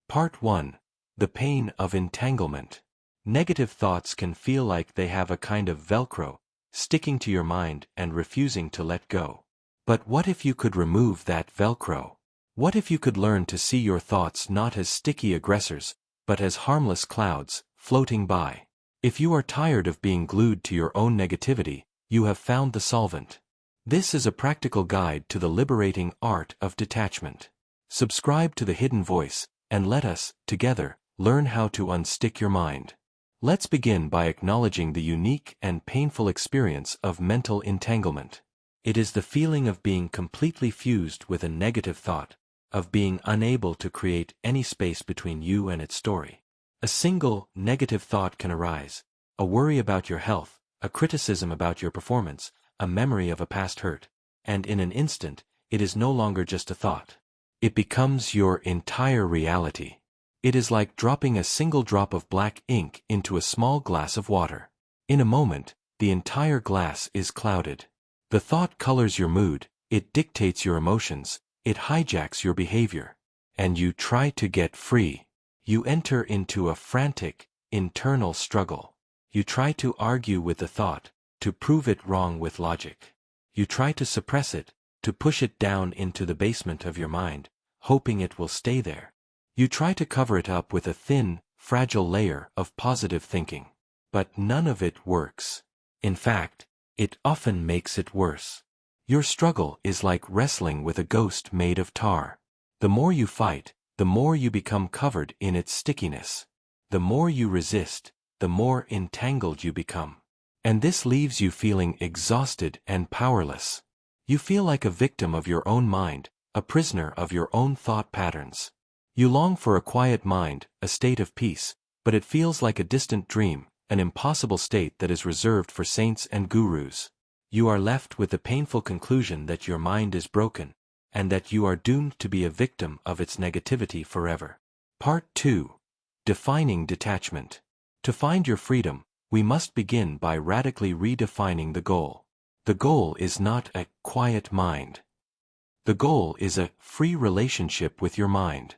Part 1. The Pain of Entanglement. Negative thoughts can feel like they have a kind of velcro, sticking to your mind and refusing to let go. But what if you could remove that velcro? What if you could learn to see your thoughts not as sticky aggressors, but as harmless clouds, floating by? If you are tired of being glued to your own negativity, you have found the solvent. This is a practical guide to the liberating art of detachment. Subscribe to The Hidden Voice, and let us, together, learn how to unstick your mind. Let's begin by acknowledging the unique and painful experience of mental entanglement. It is the feeling of being completely fused with a negative thought, of being unable to create any space between you and its story. A single, negative thought can arise: a worry about your health, a criticism about your performance, a memory of a past hurt, and in an instant, it is no longer just a thought. It becomes your entire reality. It is like dropping a single drop of black ink into a small glass of water. In a moment, the entire glass is clouded. The thought colors your mood, it dictates your emotions, it hijacks your behavior. And you try to get free. You enter into a frantic, internal struggle. You try to argue with the thought, to prove it wrong with logic. You try to suppress it, to push it down into the basement of your mind, hoping it will stay there. You try to cover it up with a thin, fragile layer of positive thinking. But none of it works. In fact, it often makes it worse. Your struggle is like wrestling with a ghost made of tar. The more you fight, the more you become covered in its stickiness. The more you resist, the more entangled you become. And this leaves you feeling exhausted and powerless. You feel like a victim of your own mind, a prisoner of your own thought patterns. You long for a quiet mind, a state of peace, but it feels like a distant dream, an impossible state that is reserved for saints and gurus. You are left with the painful conclusion that your mind is broken, and that you are doomed to be a victim of its negativity forever. Part 2. Defining detachment. To find your freedom, we must begin by radically redefining the goal. The goal is not a quiet mind. The goal is a free relationship with your mind.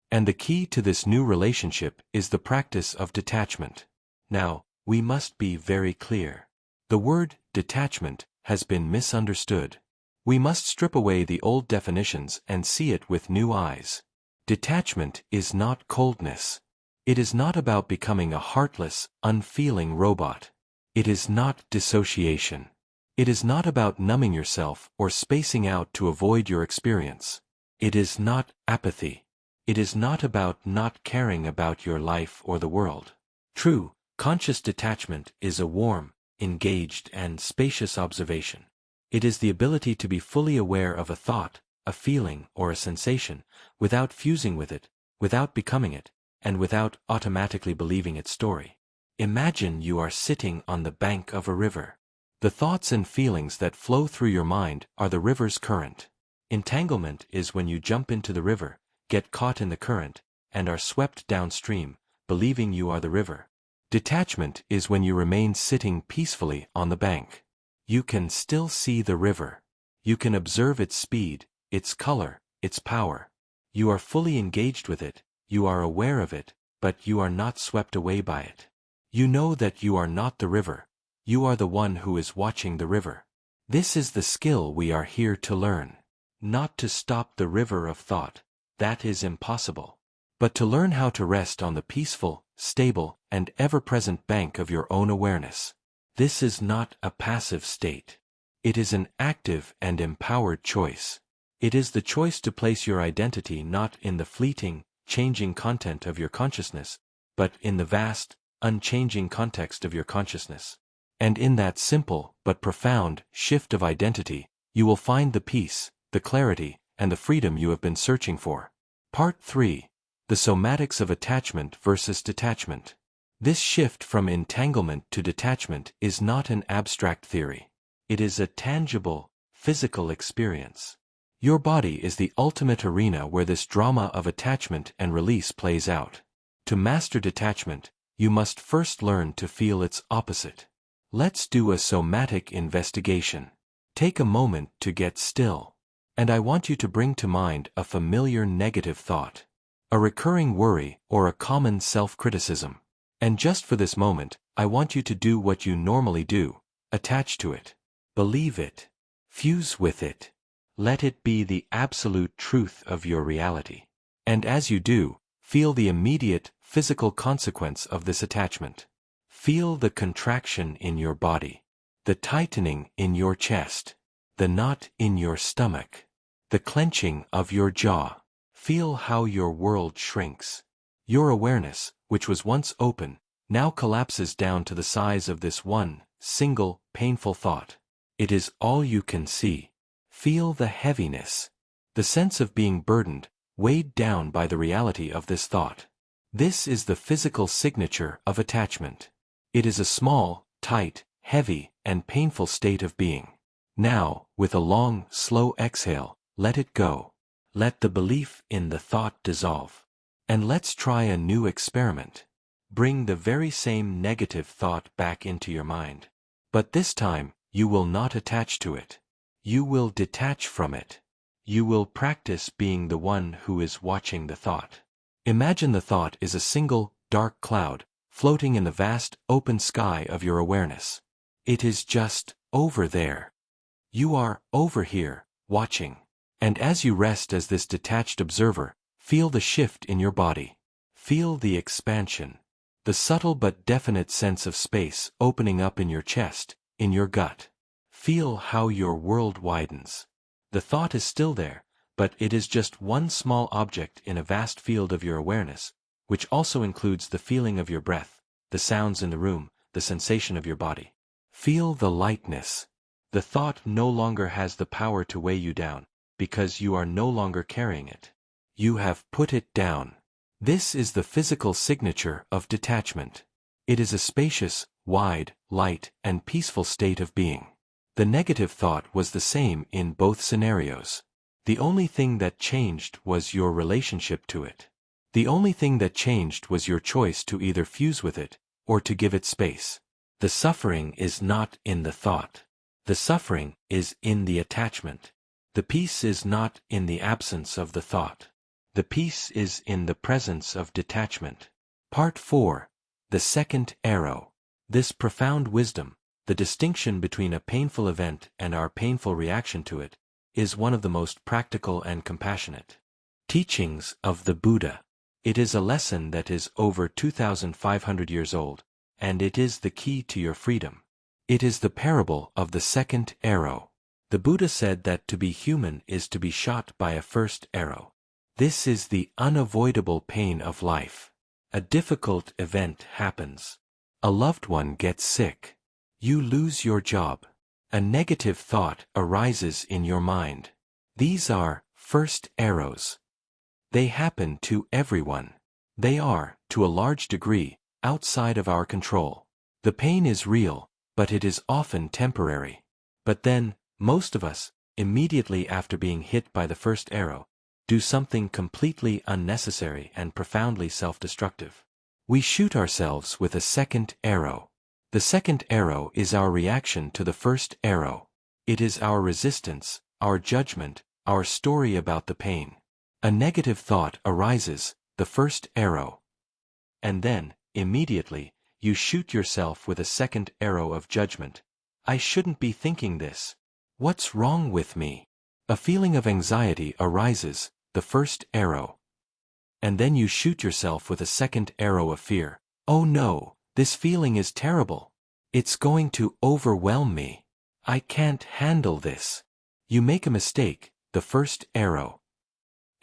And the key to this new relationship is the practice of detachment. Now, we must be very clear. The word detachment has been misunderstood. We must strip away the old definitions and see it with new eyes. Detachment is not coldness. It is not about becoming a heartless, unfeeling robot. It is not dissociation. It is not about numbing yourself or spacing out to avoid your experience. It is not apathy. It is not about not caring about your life or the world. True, conscious detachment is a warm, engaged, and spacious observation. It is the ability to be fully aware of a thought, a feeling, or a sensation, without fusing with it, without becoming it, and without automatically believing its story. Imagine you are sitting on the bank of a river. The thoughts and feelings that flow through your mind are the river's current. Entanglement is when you jump into the river, get caught in the current, and are swept downstream, believing you are the river. Detachment is when you remain sitting peacefully on the bank. You can still see the river. You can observe its speed, its color, its power. You are fully engaged with it, you are aware of it, but you are not swept away by it. You know that you are not the river. You are the one who is watching the river. This is the skill we are here to learn. Not to stop the river of thought. That is impossible. But to learn how to rest on the peaceful, stable, and ever-present bank of your own awareness. This is not a passive state. It is an active and empowered choice. It is the choice to place your identity not in the fleeting, changing content of your consciousness, but in the vast, unchanging context of your consciousness. And in that simple but profound shift of identity, you will find the peace, the clarity, and the freedom you have been searching for. Part 3. The somatics of attachment versus detachment. This shift from entanglement to detachment is not an abstract theory. It is a tangible, physical experience. Your body is the ultimate arena where this drama of attachment and release plays out. To master detachment, you must first learn to feel its opposite. Let's do a somatic investigation. Take a moment to get still. And I want you to bring to mind a familiar negative thought. a recurring worry, or a common self-criticism. And just for this moment, I want you to do what you normally do: attach to it. Believe it. Fuse with it. Let it be the absolute truth of your reality. And as you do, feel the immediate, physical consequence of this attachment. Feel the contraction in your body, the tightening in your chest, the knot in your stomach, the clenching of your jaw. Feel how your world shrinks. Your awareness, which was once open, now collapses down to the size of this one, single, painful thought. It is all you can see. Feel the heaviness, the sense of being burdened, weighed down by the reality of this thought. This is the physical signature of attachment. It is a small, tight, heavy, and painful state of being. Now, with a long, slow exhale, let it go. Let the belief in the thought dissolve. And let's try a new experiment. Bring the very same negative thought back into your mind. But this time, you will not attach to it. You will detach from it. You will practice being the one who is watching the thought. Imagine the thought is a single, dark cloud, floating in the vast, open sky of your awareness. It is just over there. You are over here, watching. And as you rest as this detached observer, feel the shift in your body. Feel the expansion. The subtle but definite sense of space opening up in your chest, in your gut. Feel how your world widens. The thought is still there, but it is just one small object in a vast field of your awareness, which also includes the feeling of your breath, the sounds in the room, the sensation of your body. Feel the lightness. The thought no longer has the power to weigh you down, because you are no longer carrying it. You have put it down. This is the physical signature of detachment. It is a spacious, wide, light, and peaceful state of being. The negative thought was the same in both scenarios. The only thing that changed was your relationship to it. The only thing that changed was your choice to either fuse with it, or to give it space. The suffering is not in the thought. The suffering is in the attachment. The peace is not in the absence of the thought. The peace is in the presence of detachment. Part 4. The second arrow. This profound wisdom, the distinction between a painful event and our painful reaction to it, is one of the most practical and compassionate teachings of the Buddha. It is a lesson that is over 2,500 years old, and it is the key to your freedom. It is the parable of the second arrow. The Buddha said that to be human is to be shot by a first arrow. This is the unavoidable pain of life. A difficult event happens. A loved one gets sick. You lose your job. A negative thought arises in your mind. These are first arrows. They happen to everyone. They are, to a large degree, outside of our control. The pain is real, but it is often temporary. But then, most of us, immediately after being hit by the first arrow, do something completely unnecessary and profoundly self-destructive. We shoot ourselves with a second arrow. The second arrow is our reaction to the first arrow. It is our resistance, our judgment, our story about the pain. A negative thought arises, the first arrow. And then, immediately, you shoot yourself with a second arrow of judgment. I shouldn't be thinking this. What's wrong with me? A feeling of anxiety arises, the first arrow. And then you shoot yourself with a second arrow of fear. Oh no, this feeling is terrible. It's going to overwhelm me. I can't handle this. You make a mistake, the first arrow.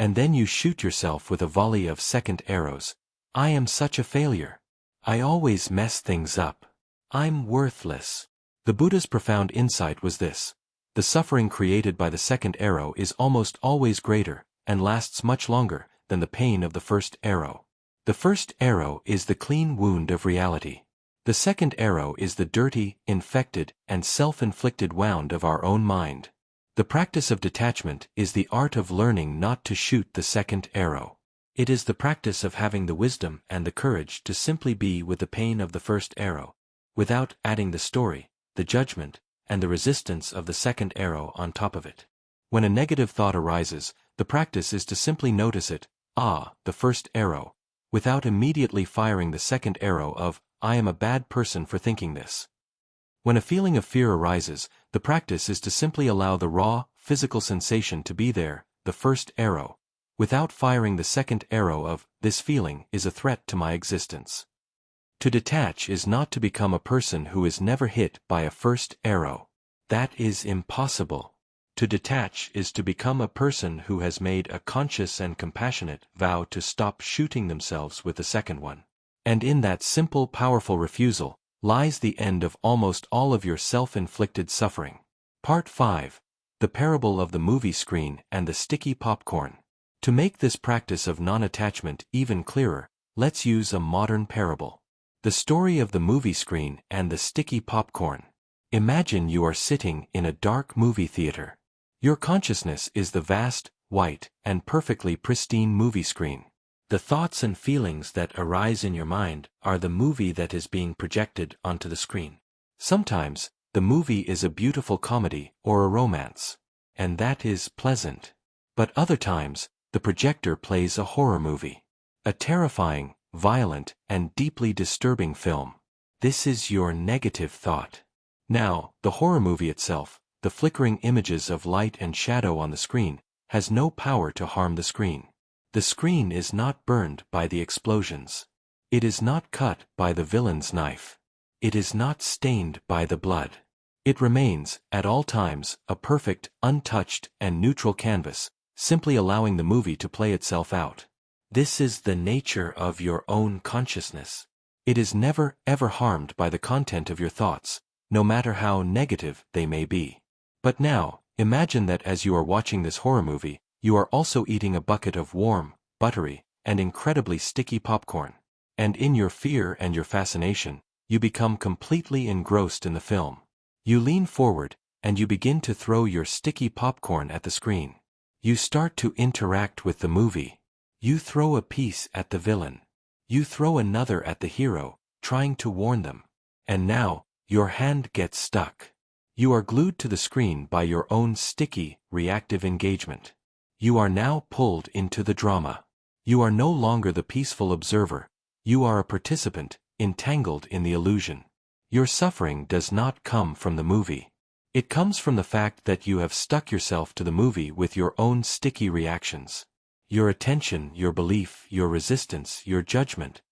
And then you shoot yourself with a volley of second arrows. I am such a failure. I always mess things up. I'm worthless. The Buddha's profound insight was this: the suffering created by the second arrow is almost always greater, and lasts much longer, than the pain of the first arrow. The first arrow is the clean wound of reality. The second arrow is the dirty, infected, and self-inflicted wound of our own mind. The practice of detachment is the art of learning not to shoot the second arrow. It is the practice of having the wisdom and the courage to simply be with the pain of the first arrow, without adding the story, the judgment, and the resistance of the second arrow on top of it. When a negative thought arises, the practice is to simply notice it, the first arrow, without immediately firing the second arrow of, I am a bad person for thinking this. When a feeling of fear arises, the practice is to simply allow the raw, physical sensation to be there, the first arrow, without firing the second arrow of, this feeling is a threat to my existence. To detach is not to become a person who is never hit by a first arrow. That is impossible. To detach is to become a person who has made a conscious and compassionate vow to stop shooting themselves with the second one. And in that simple, powerful refusal lies the end of almost all of your self-inflicted suffering. Part 5. The Parable of the Movie Screen and the Sticky Popcorn. To make this practice of non-attachment even clearer, let's use a modern parable. The story of the movie screen and the sticky popcorn. Imagine you are sitting in a dark movie theater. Your consciousness is the vast, white, and perfectly pristine movie screen. The thoughts and feelings that arise in your mind are the movie that is being projected onto the screen. Sometimes, the movie is a beautiful comedy or a romance, and that is pleasant. But other times, the projector plays a horror movie. A terrifying, violent, and deeply disturbing film. This is your negative thought. Now, the horror movie itself, the flickering images of light and shadow on the screen, has no power to harm the screen. The screen is not burned by the explosions. It is not cut by the villain's knife. It is not stained by the blood. It remains, at all times, a perfect, untouched, and neutral canvas, simply allowing the movie to play itself out. This is the nature of your own consciousness. It is never, ever harmed by the content of your thoughts, no matter how negative they may be. But now, imagine that as you are watching this horror movie, you are also eating a bucket of warm, buttery, and incredibly sticky popcorn. And in your fear and your fascination, you become completely engrossed in the film. You lean forward, and you begin to throw your sticky popcorn at the screen. You start to interact with the movie. You throw a piece at the villain. You throw another at the hero, trying to warn them. And now, your hand gets stuck. You are glued to the screen by your own sticky, reactive engagement. You are now pulled into the drama. You are no longer the peaceful observer. You are a participant, entangled in the illusion. Your suffering does not come from the movie. It comes from the fact that you have stuck yourself to the movie with your own sticky reactions. Your attention, your belief, your resistance, your judgment.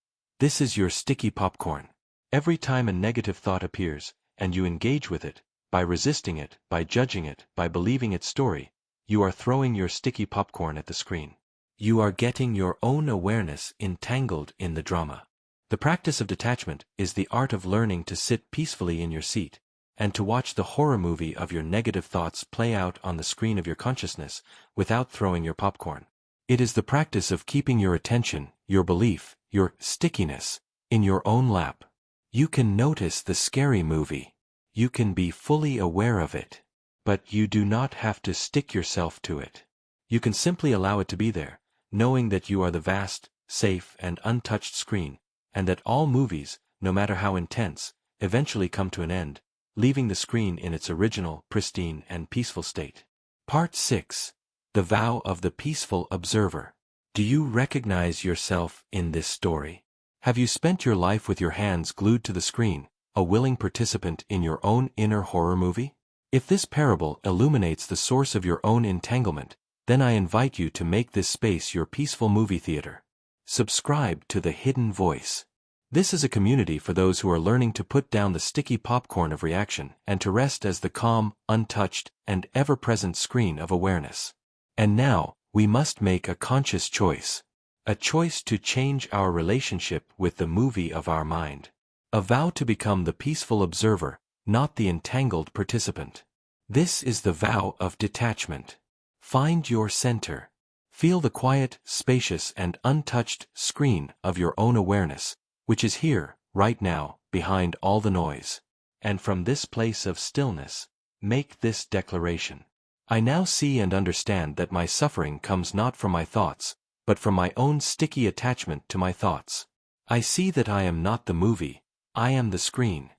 This is your sticky popcorn. Every time a negative thought appears, and you engage with it, by resisting it, by judging it, by believing its story, you are throwing your sticky popcorn at the screen. You are getting your own awareness entangled in the drama. The practice of detachment is the art of learning to sit peacefully in your seat, and to watch the horror movie of your negative thoughts play out on the screen of your consciousness without throwing your popcorn. It is the practice of keeping your attention, your belief, your stickiness, in your own lap. You can notice the scary movie. You can be fully aware of it. But you do not have to stick yourself to it. You can simply allow it to be there, knowing that you are the vast, safe, and untouched screen, and that all movies, no matter how intense, eventually come to an end, leaving the screen in its original, pristine, and peaceful state. Part 6. The Vow of the Peaceful Observer. Do you recognize yourself in this story? Have you spent your life with your hands glued to the screen, a willing participant in your own inner horror movie? If this parable illuminates the source of your own entanglement, then I invite you to make this space your peaceful movie theater. Subscribe to The Hidden Voice. This is a community for those who are learning to put down the sticky popcorn of reaction and to rest as the calm, untouched, and ever-present screen of awareness. And now, we must make a conscious choice. A choice to change our relationship with the movie of our mind. A vow to become the peaceful observer, not the entangled participant. This is the vow of detachment. Find your center. Feel the quiet, spacious, and untouched screen of your own awareness, which is here, right now, behind all the noise. And from this place of stillness, make this declaration. I now see and understand that my suffering comes not from my thoughts, but from my own sticky attachment to my thoughts. I see that I am not the movie, I am the screen.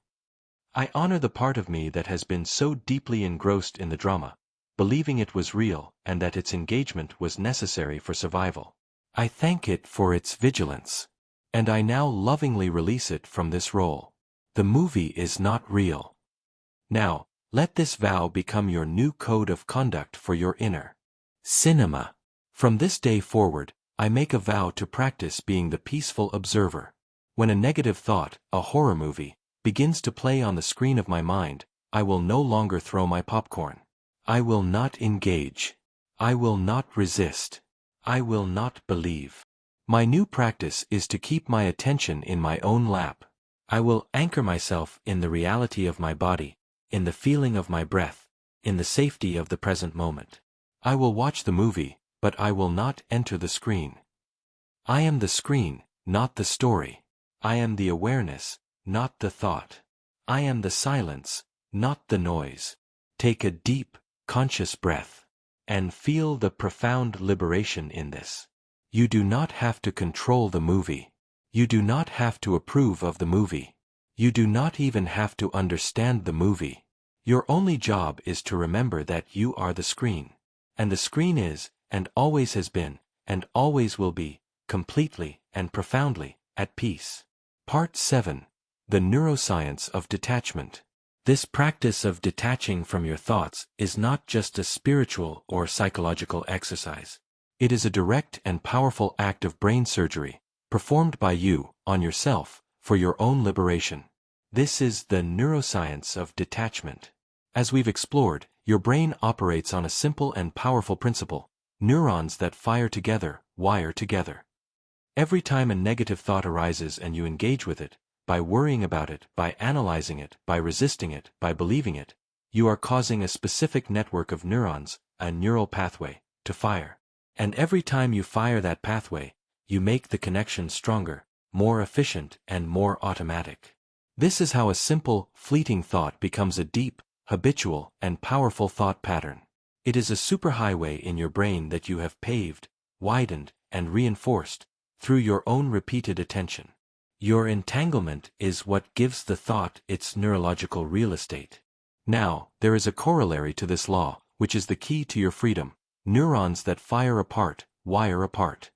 I honor the part of me that has been so deeply engrossed in the drama, believing it was real and that its engagement was necessary for survival. I thank it for its vigilance. And I now lovingly release it from this role. The movie is not real. Now, let this vow become your new code of conduct for your inner cinema. From this day forward, I make a vow to practice being the peaceful observer. When a negative thought, a horror movie, begins to play on the screen of my mind, I will no longer throw my popcorn. I will not engage. I will not resist. I will not believe. My new practice is to keep my attention in my own lap. I will anchor myself in the reality of my body, in the feeling of my breath, in the safety of the present moment. I will watch the movie, but I will not enter the screen. I am the screen, not the story. I am the awareness, not the thought. I am the silence, not the noise. Take a deep, conscious breath, and feel the profound liberation in this. You do not have to control the movie. You do not have to approve of the movie. You do not even have to understand the movie. Your only job is to remember that you are the screen. And the screen is, and always has been, and always will be, completely and profoundly at peace. Part 7. The Neuroscience of Detachment. This practice of detaching from your thoughts is not just a spiritual or psychological exercise. It is a direct and powerful act of brain surgery, performed by you, on yourself, for your own liberation. This is the neuroscience of detachment. As we've explored, your brain operates on a simple and powerful principle: neurons that fire together, wire together. Every time a negative thought arises and you engage with it, by worrying about it, by analyzing it, by resisting it, by believing it, you are causing a specific network of neurons, a neural pathway, to fire. And every time you fire that pathway, you make the connection stronger, more efficient, and more automatic. This is how a simple, fleeting thought becomes a deep, habitual, and powerful thought pattern. It is a superhighway in your brain that you have paved, widened, and reinforced through your own repeated attention. Your entanglement is what gives the thought its neurological real estate. Now, there is a corollary to this law, which is the key to your freedom: neurons that fire apart, wire apart.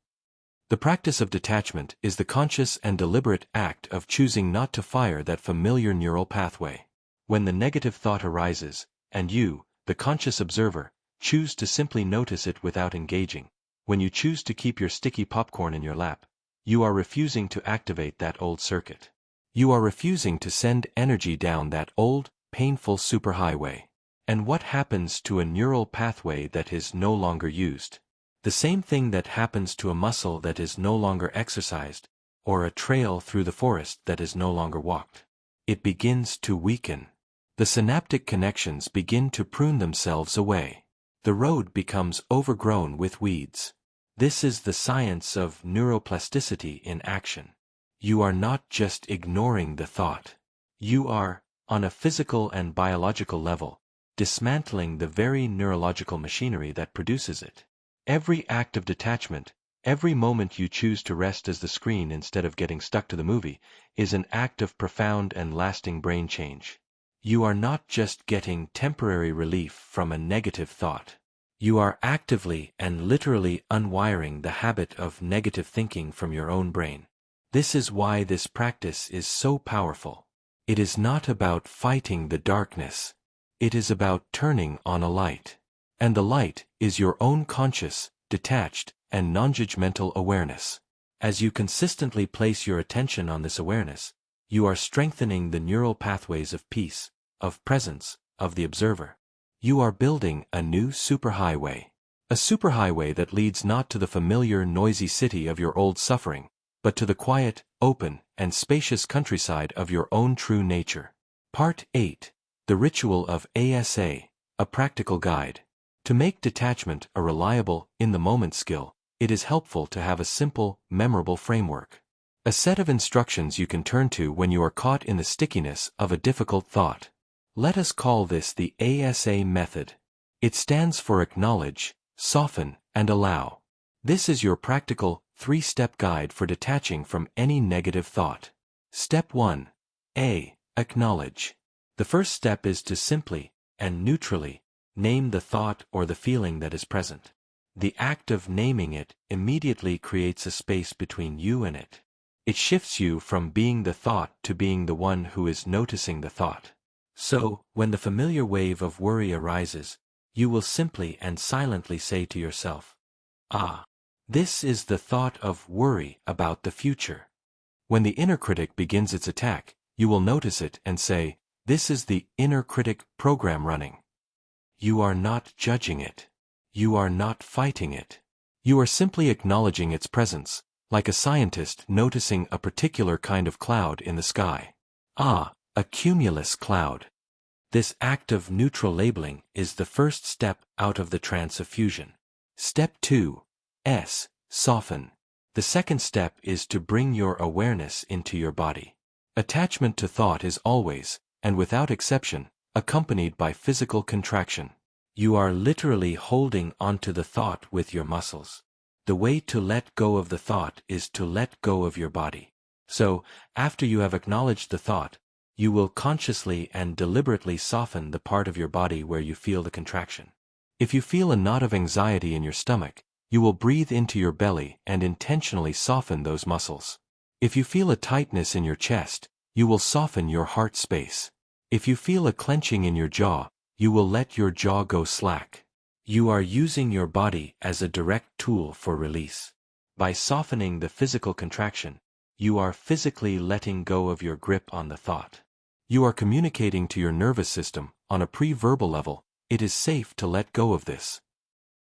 The practice of detachment is the conscious and deliberate act of choosing not to fire that familiar neural pathway. When the negative thought arises, and you, the conscious observer, choose to simply notice it without engaging, when you choose to keep your sticky popcorn in your lap, you are refusing to activate that old circuit. You are refusing to send energy down that old, painful superhighway. And what happens to a neural pathway that is no longer used? The same thing that happens to a muscle that is no longer exercised, or a trail through the forest that is no longer walked. It begins to weaken. The synaptic connections begin to prune themselves away. The road becomes overgrown with weeds. This is the science of neuroplasticity in action. You are not just ignoring the thought. You are, on a physical and biological level, dismantling the very neurological machinery that produces it. Every act of detachment, every moment you choose to rest as the screen instead of getting stuck to the movie, is an act of profound and lasting brain change. You are not just getting temporary relief from a negative thought. You are actively and literally unwiring the habit of negative thinking from your own brain. This is why this practice is so powerful. It is not about fighting the darkness. It is about turning on a light. And the light is your own conscious, detached, and non-judgmental awareness. As you consistently place your attention on this awareness, you are strengthening the neural pathways of peace, of presence, of the observer. You are building a new superhighway. A superhighway that leads not to the familiar noisy city of your old suffering, but to the quiet, open, and spacious countryside of your own true nature. Part 8. The Ritual of A.S.A, a Practical Guide. To make detachment a reliable, in-the-moment skill, it is helpful to have a simple, memorable framework. A set of instructions you can turn to when you are caught in the stickiness of a difficult thought. Let us call this the A.S.A method. It stands for acknowledge, soften, and allow. This is your practical, 3-step guide for detaching from any negative thought. Step 1. A. Acknowledge. The first step is to simply, and neutrally, name the thought or the feeling that is present. The act of naming it immediately creates a space between you and it. It shifts you from being the thought to being the one who is noticing the thought. So, when the familiar wave of worry arises, you will simply and silently say to yourself, "Ah, this is the thought of worry about the future." When the inner critic begins its attack, you will notice it and say, "This is the inner critic program running." You are not judging it. You are not fighting it. You are simply acknowledging its presence, like a scientist noticing a particular kind of cloud in the sky. Ah, a cumulus cloud. This act of neutral labeling is the first step out of the trance of fusion. Step 2. S. Soften. The second step is to bring your awareness into your body. Attachment to thought is always, and without exception, accompanied by physical contraction. You are literally holding onto the thought with your muscles. The way to let go of the thought is to let go of your body. So, after you have acknowledged the thought, you will consciously and deliberately soften the part of your body where you feel the contraction. If you feel a knot of anxiety in your stomach, you will breathe into your belly and intentionally soften those muscles. If you feel a tightness in your chest, you will soften your heart space. If you feel a clenching in your jaw, you will let your jaw go slack. You are using your body as a direct tool for release. By softening the physical contraction, you are physically letting go of your grip on the thought. You are communicating to your nervous system, on a pre-verbal level, it is safe to let go of this.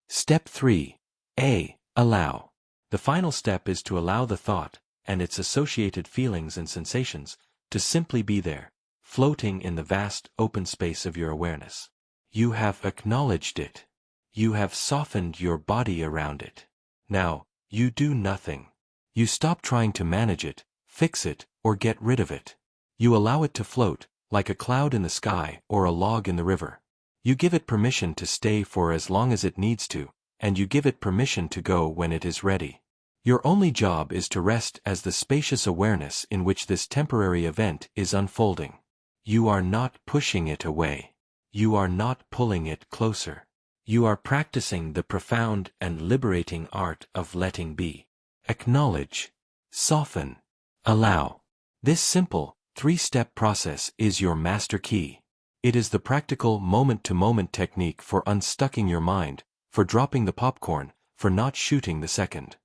Step 3. A. Allow. The final step is to allow the thought, and its associated feelings and sensations, to simply be there, floating in the vast open space of your awareness. You have acknowledged it. You have softened your body around it. Now, you do nothing. You stop trying to manage it, fix it, or get rid of it. You allow it to float, like a cloud in the sky or a log in the river. You give it permission to stay for as long as it needs to, and you give it permission to go when it is ready. Your only job is to rest as the spacious awareness in which this temporary event is unfolding. You are not pushing it away. You are not pulling it closer. You are practicing the profound and liberating art of letting be. Acknowledge, soften, allow. This simple, three-step process is your master key. It is the practical moment-to-moment technique for unstucking your mind, for dropping the popcorn, for not shooting the second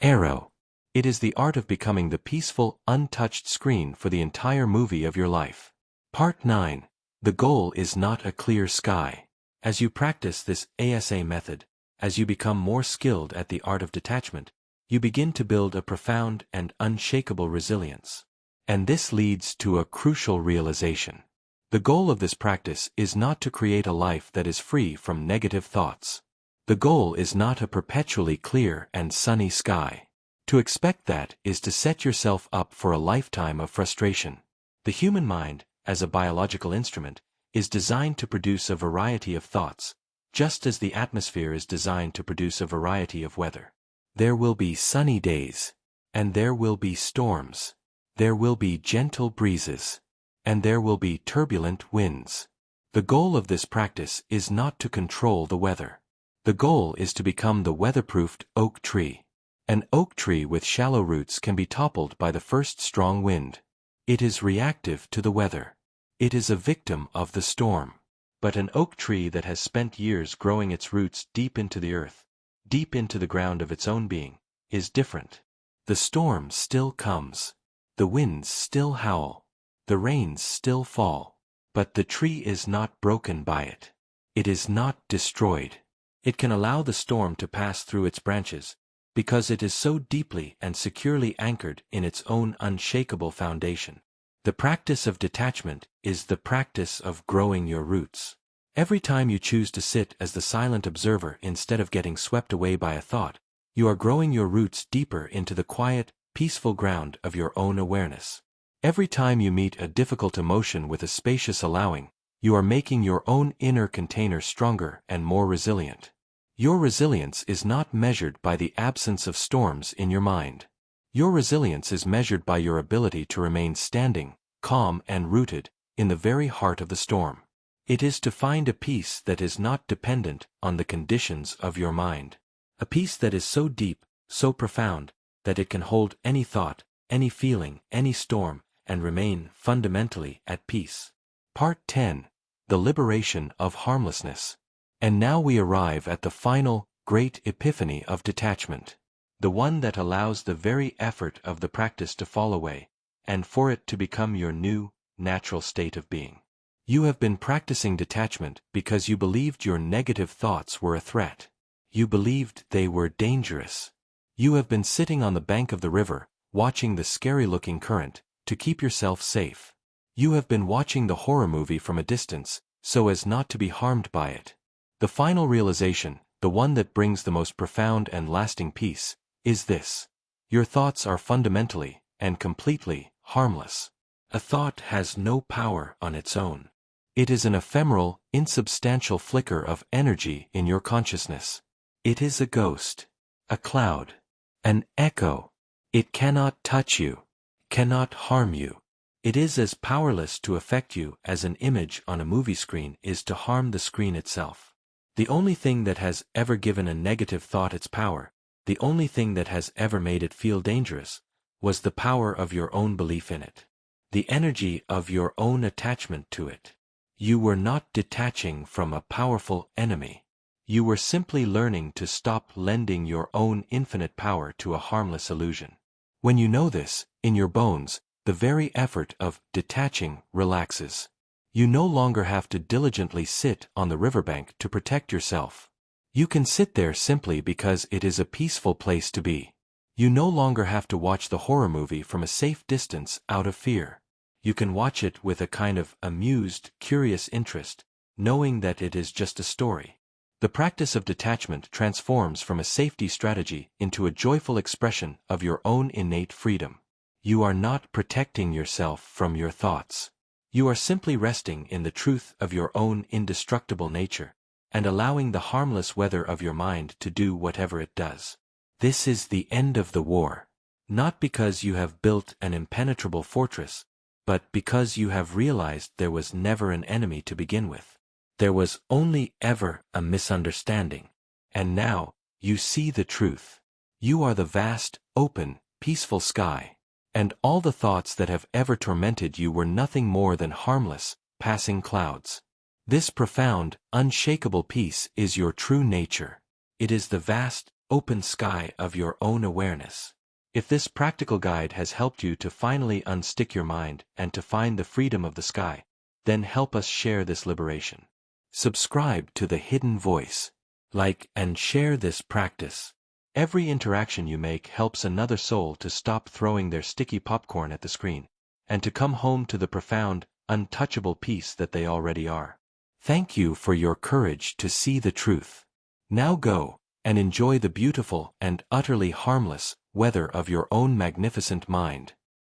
arrow. It is the art of becoming the peaceful, untouched screen for the entire movie of your life. Part 9. The goal is not a clear sky. As you practice this A.S.A method, as you become more skilled at the art of detachment, you begin to build a profound and unshakable resilience. And this leads to a crucial realization. The goal of this practice is not to create a life that is free from negative thoughts. The goal is not a perpetually clear and sunny sky. To expect that is to set yourself up for a lifetime of frustration. The human mind, as a biological instrument, is designed to produce a variety of thoughts, just as the atmosphere is designed to produce a variety of weather. There will be sunny days, and there will be storms. There will be gentle breezes, and there will be turbulent winds. The goal of this practice is not to control the weather. The goal is to become the weatherproofed oak tree. An oak tree with shallow roots can be toppled by the first strong wind. It is reactive to the weather. It is a victim of the storm. But an oak tree that has spent years growing its roots deep into the earth, deep into the ground of its own being, is different. The storm still comes. The winds still howl. The rains still fall. But the tree is not broken by it. It is not destroyed. It can allow the storm to pass through its branches, because it is so deeply and securely anchored in its own unshakable foundation. The practice of detachment is the practice of growing your roots. Every time you choose to sit as the silent observer instead of getting swept away by a thought, you are growing your roots deeper into the quiet, peaceful ground of your own awareness. Every time you meet a difficult emotion with a spacious allowing, you are making your own inner container stronger and more resilient. Your resilience is not measured by the absence of storms in your mind. Your resilience is measured by your ability to remain standing, calm and rooted, in the very heart of the storm. It is to find a peace that is not dependent on the conditions of your mind. A peace that is so deep, so profound, that it can hold any thought, any feeling, any storm, and remain fundamentally at peace. Part 10. The Liberation of Harmlessness. And now we arrive at the final, great epiphany of detachment. The one that allows the very effort of the practice to fall away, and for it to become your new, natural state of being. You have been practicing detachment because you believed your negative thoughts were a threat. You believed they were dangerous. You have been sitting on the bank of the river, watching the scary-looking current, to keep yourself safe. You have been watching the horror movie from a distance, so as not to be harmed by it. The final realization, the one that brings the most profound and lasting peace, is this. Your thoughts are fundamentally, and completely, harmless. A thought has no power on its own. It is an ephemeral, insubstantial flicker of energy in your consciousness. It is a ghost, a cloud, an echo. It cannot touch you, cannot harm you. It is as powerless to affect you as an image on a movie screen is to harm the screen itself. The only thing that has ever given a negative thought its power, the only thing that has ever made it feel dangerous, was the power of your own belief in it. The energy of your own attachment to it. You were not detaching from a powerful enemy. You were simply learning to stop lending your own infinite power to a harmless illusion. When you know this, in your bones, the very effort of detaching relaxes. You no longer have to diligently sit on the riverbank to protect yourself. You can sit there simply because it is a peaceful place to be. You no longer have to watch the horror movie from a safe distance out of fear. You can watch it with a kind of amused, curious interest, knowing that it is just a story. The practice of detachment transforms from a safety strategy into a joyful expression of your own innate freedom. You are not protecting yourself from your thoughts. You are simply resting in the truth of your own indestructible nature, and allowing the harmless weather of your mind to do whatever it does. This is the end of the war. Not because you have built an impenetrable fortress, but because you have realized there was never an enemy to begin with. There was only ever a misunderstanding. And now, you see the truth. You are the vast, open, peaceful sky. And all the thoughts that have ever tormented you were nothing more than harmless, passing clouds. This profound, unshakable peace is your true nature. It is the vast, open sky of your own awareness. If this practical guide has helped you to finally unstick your mind and to find the freedom of the sky, then help us share this liberation. Subscribe to The Hidden Voice. Like and share this practice. Every interaction you make helps another soul to stop throwing their sticky popcorn at the screen, and to come home to the profound, untouchable peace that they already are. Thank you for your courage to see the truth. Now go, and enjoy the beautiful and utterly harmless weather of your own magnificent mind.